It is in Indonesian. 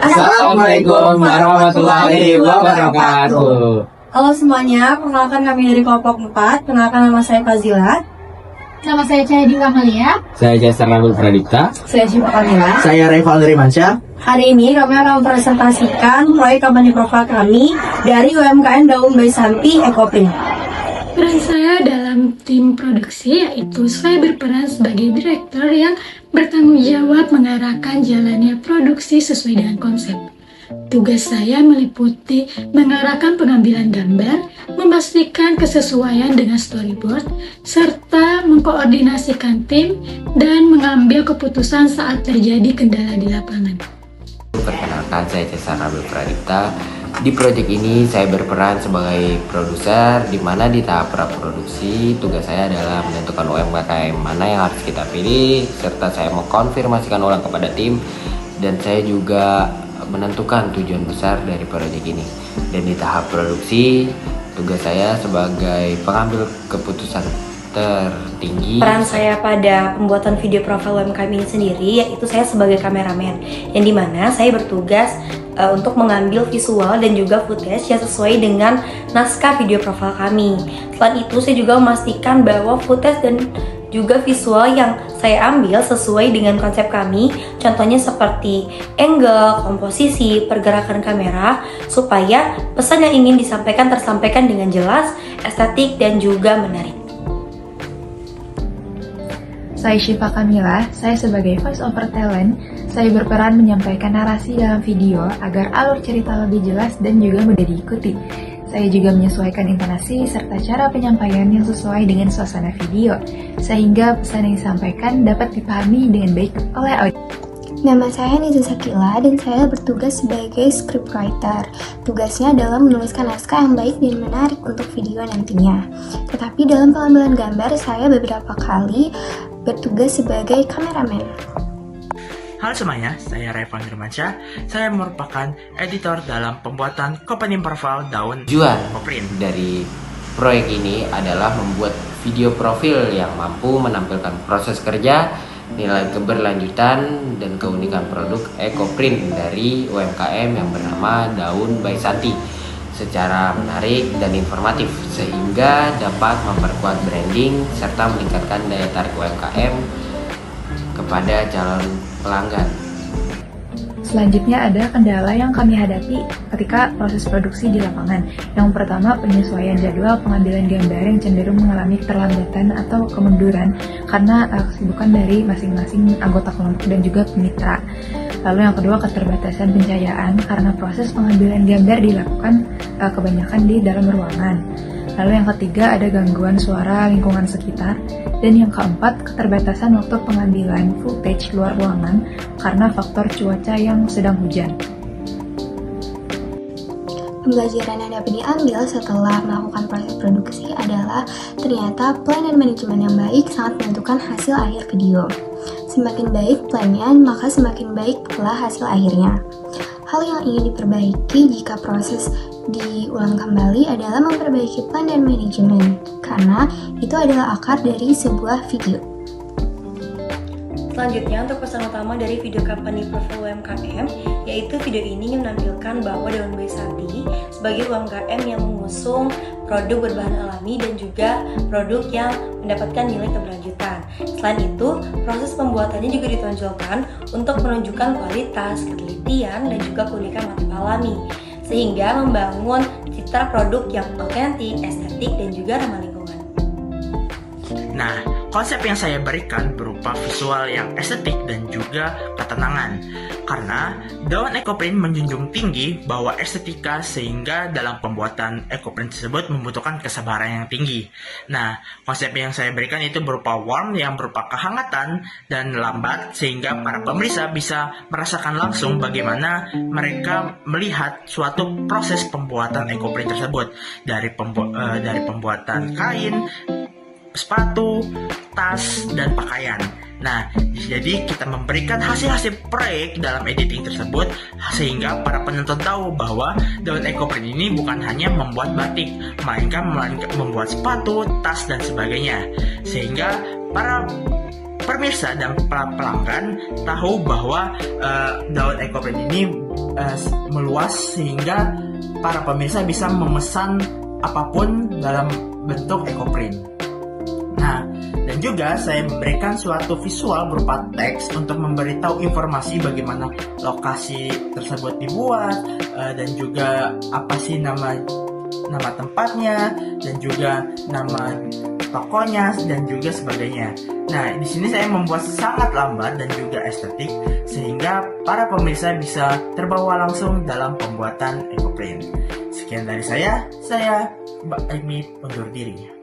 Assalamualaikum warahmatullahi wabarakatuh. Halo semuanya, perkenalkan kami dari kelompok 4. Perkenalkan nama saya Fazila. Nama saya Cahaya Kamalia. Saya Jasar Nabul Pradipta. Saya Syifa Kamila. Saya Reval Mansyah. Hari ini kami akan mempresentasikan proyek company profile kami dari UMKM Daun by Santi Ekoprint. Peran saya dalam tim produksi yaitu saya berperan sebagai direktur yang bertanggung jawab mengarahkan jalannya produksi sesuai dengan konsep. Tugas saya meliputi mengarahkan pengambilan gambar, memastikan kesesuaian dengan storyboard, serta mengkoordinasikan tim dan mengambil keputusan saat terjadi kendala di lapangan. Perkenalkan, saya Jasar Nabul Pradipta. Di proyek ini saya berperan sebagai produser, di mana di tahap praproduksi tugas saya adalah menentukan UMKM mana yang harus kita pilih, serta saya mengkonfirmasikan ulang kepada tim, dan saya juga menentukan tujuan besar dari proyek ini. Dan di tahap produksi tugas saya sebagai pengambil keputusan tertinggi. Peran saya pada pembuatan video profil UMKM ini sendiri yaitu saya sebagai kameramen, yang dimana saya bertugas untuk mengambil visual dan juga footage yang sesuai dengan naskah video profil kami. Selain itu saya juga memastikan bahwa footage dan juga visual yang saya ambil sesuai dengan konsep kami, contohnya seperti angle, komposisi, pergerakan kamera, supaya pesan yang ingin disampaikan tersampaikan dengan jelas, estetik, dan juga menarik. Saya Syifa Kamila, saya sebagai voice over talent, saya berperan menyampaikan narasi dalam video agar alur cerita lebih jelas dan juga mudah diikuti. Saya juga menyesuaikan intonasi serta cara penyampaian yang sesuai dengan suasana video, sehingga pesan yang disampaikan dapat dipahami dengan baik oleh audiens. Nama saya Niza Sakila dan saya bertugas sebagai scriptwriter. Tugasnya adalah menuliskan naskah yang baik dan menarik untuk video nantinya. Tetapi dalam pengambilan gambar, saya beberapa kali bertugas sebagai kameramen. Halo semuanya, saya Reval Mansyah. Saya merupakan editor dalam pembuatan company profile Daun Tujuan Ekoprint. dari proyek ini adalah membuat video profil yang mampu menampilkan proses kerja, nilai keberlanjutan, dan keunikan produk Ekoprint dari UMKM yang bernama Daun by Santi secara menarik dan informatif, sehingga dapat memperkuat branding serta meningkatkan daya tarik UMKM kepada calon pelanggan. Selanjutnya ada kendala yang kami hadapi ketika proses produksi di lapangan. Yang pertama, penyesuaian jadwal pengambilan gambar yang cenderung mengalami keterlambatan atau kemunduran karena kesibukan dari masing-masing anggota kelompok dan juga mitra. Lalu yang kedua, keterbatasan pencahayaan karena proses pengambilan gambar dilakukan kebanyakan di dalam ruangan. Lalu yang ketiga, ada gangguan suara lingkungan sekitar. Dan yang keempat, keterbatasan waktu pengambilan footage luar ruangan karena faktor cuaca yang sedang hujan. Pembelajaran yang dapat diambil setelah melakukan proses produksi adalah ternyata plan dan manajemen yang baik sangat menentukan hasil akhir video. Semakin baik plannya, maka semakin baik pula hasil akhirnya. Hal yang ingin diperbaiki jika proses diulang kembali adalah memperbaiki plan dan manajemen, karena itu adalah akar dari sebuah video. Selanjutnya, untuk pesan utama dari video company profile UMKM, yaitu video ini menampilkan bahwa Daun by Santi sebagai UMKM yang mengusung produk berbahan alami dan juga produk yang mendapatkan nilai keberlanjutan. Selain itu, proses pembuatannya juga ditonjolkan untuk menunjukkan kualitas, ketelitian, dan juga keunikan motif alami, sehingga membangun citra produk yang otentik, estetik, dan juga ramah lingkungan. Nah, konsep yang saya berikan berupa visual yang estetik dan juga ketenangan. Karena Daun Ekoprint menjunjung tinggi bahwa estetika, sehingga dalam pembuatan Ekoprint tersebut membutuhkan kesabaran yang tinggi. Nah, konsep yang saya berikan itu berupa warm yang berupa kehangatan dan lambat, sehingga para pemirsa bisa merasakan langsung bagaimana mereka melihat suatu proses pembuatan Ekoprint tersebut dari pembuatan kain, sepatu, tas, dan pakaian. Nah, jadi kita memberikan hasil-hasil proyek dalam editing tersebut sehingga para penonton tahu bahwa Daun Ekoprint ini bukan hanya membuat batik, melainkan membuat sepatu, tas, dan sebagainya. Sehingga para pemirsa dan para pelanggan tahu bahwa Daun Ekoprint ini meluas sehingga para pemirsa bisa memesan apapun dalam bentuk ekoprint. Nah, dan juga saya memberikan suatu visual berupa teks untuk memberitahu informasi bagaimana lokasi tersebut dibuat, dan juga apa sih nama tempatnya, dan juga nama tokonya, dan juga sebagainya. Nah, di sini saya membuat sangat lambat dan juga estetik sehingga para pemirsa bisa terbawa langsung dalam pembuatan ekoprint. Sekian dari saya Mbak Amy undur diri.